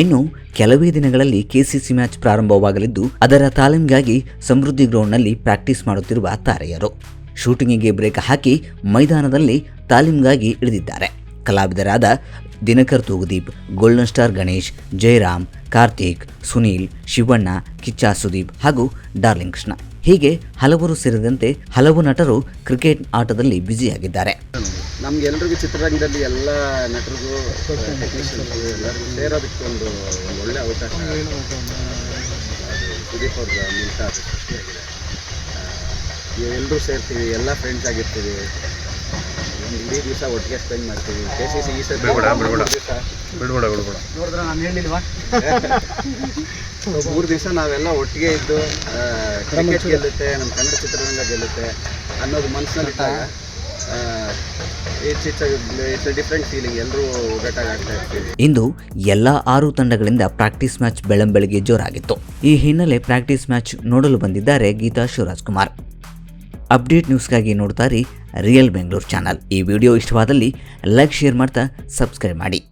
ಇನ್ನು ಕೆಲವೇ ದಿನಗಳಲ್ಲಿ ಕೆಸಿಸಿ ಮ್ಯಾಚ್ ಪ್ರಾರಂಭವಾಗಲಿದ್ದು ಅದರ ತಾಲೀಮಿಗಾಗಿ ಸಮೃದ್ಧಿ ಗ್ರೌಂಡ್ನಲ್ಲಿ ಪ್ರಾಕ್ಟೀಸ್ ಮಾಡುತ್ತಿರುವ ತಾರೆಯರು ಶೂಟಿಂಗಿಗೆ ಬ್ರೇಕ್ ಹಾಕಿ ಮೈದಾನದಲ್ಲಿ ತಾಲೀಮಿಗಾಗಿ ಇಳಿದಿದ್ದಾರೆ. ಕಲಾವಿದರಾದ ದಿನಕರ್ ತೂಗುದೀಪ್, ಗೋಲ್ಡನ್ ಸ್ಟಾರ್ ಗಣೇಶ್, ಜಯರಾಮ್, ಕಾರ್ತಿಕ್, ಸುನೀಲ್, ಶಿವಣ್ಣ, ಕಿಚ್ಚ ಸುದೀಪ್ ಹಾಗೂ ಡಾರ್ಲಿಂಗ್ ಕೃಷ್ಣ ಹೀಗೆ ಹಲವರು ಸೇರಿದಂತೆ ಹಲವು ನಟರು ಕ್ರಿಕೆಟ್ ಆಟದಲ್ಲಿ ಬ್ಯುಸಿಯಾಗಿದ್ದಾರೆ. ನಮಗೆಲ್ಲರಿಗೂ ಚಿತ್ರರಂಗದಲ್ಲಿ ಎಲ್ಲ ನಟರಿಗೂ ಟೆಕ್ನಿಷಿಯನ್ಸ್ಗೂ ಎಲ್ಲರಿಗೂ ಸೇರೋದಕ್ಕೆ ಒಂದು ಒಳ್ಳೆಯ ಅವಕಾಶ ಸುದೀಪ್ ಅವ್ರ ಮೂಲಕ ಅದು ಸೃಷ್ಟಿಯಾಗಿದೆ. ಎಲ್ಲರೂ ಸೇರ್ತೀವಿ, ಎಲ್ಲ ಫ್ರೆಂಡ್ಸ್ ಆಗಿರ್ತೀವಿ, ಒಂದು ಇಡೀ ದಿವಸ ಒಟ್ಟಿಗೆ ಸ್ಪೆಂಡ್ ಮಾಡ್ತೀವಿ. KCC ಈ ಸಲ ನೋಡಿದ್ರೆ ನಾನು ಹೇಳಿಲ್ವಾ 3 ದಿವಸ ನಾವೆಲ್ಲ ಒಟ್ಟಿಗೆ ಇದ್ದು ಕ್ರಿಕೆಟ್ ಗೆಲ್ಲುತ್ತೆ, ನಮ್ಮ ಕನ್ನಡ ಚಿತ್ರರಂಗ ಗೆಲ್ಲುತ್ತೆ ಅನ್ನೋದು ಮನಸ್ಸಿನಲ್ಲಿದ್ದಾಗ ಇಟ್ಸ್ ಡಿಫ್ರೆಂಟ್ ಫೀಲಿಂಗ್. ಎಲ್ಲರೂ ಒಗ್ಗಟ್ಟಾಗಿ ಆಡ್ತಾ ಇರ್ತೀವಿ. ಇಂದು ಎಲ್ಲ 6 ತಂಡಗಳಿಂದ ಪ್ರಾಕ್ಟೀಸ್ ಮ್ಯಾಚ್ ಬೆಳಂಬೆಳಗ್ಗೆ ಜೋರಾಗಿತ್ತು. ಈ ಹಿನ್ನೆಲೆ ಪ್ರಾಕ್ಟೀಸ್ ಮ್ಯಾಚ್ ನೋಡಲು ಬಂದಿದ್ದಾರೆ ಗೀತಾ ಶಿವರಾಜ್ಕುಮಾರ್. ಅಪ್ಡೇಟ್ ನ್ಯೂಸ್ಗಾಗಿ ನೋಡ್ತಾರೆ ರಿಯಲ್ ಬೆಂಗಳೂರು ಚಾನಲ್. ಈ ವಿಡಿಯೋ ಇಷ್ಟವಾದಲ್ಲಿ ಲೈಕ್, ಶೇರ್ ಮಾಡ್ತಾ ಸಬ್ಸ್ಕ್ರೈಬ್ ಮಾಡಿ.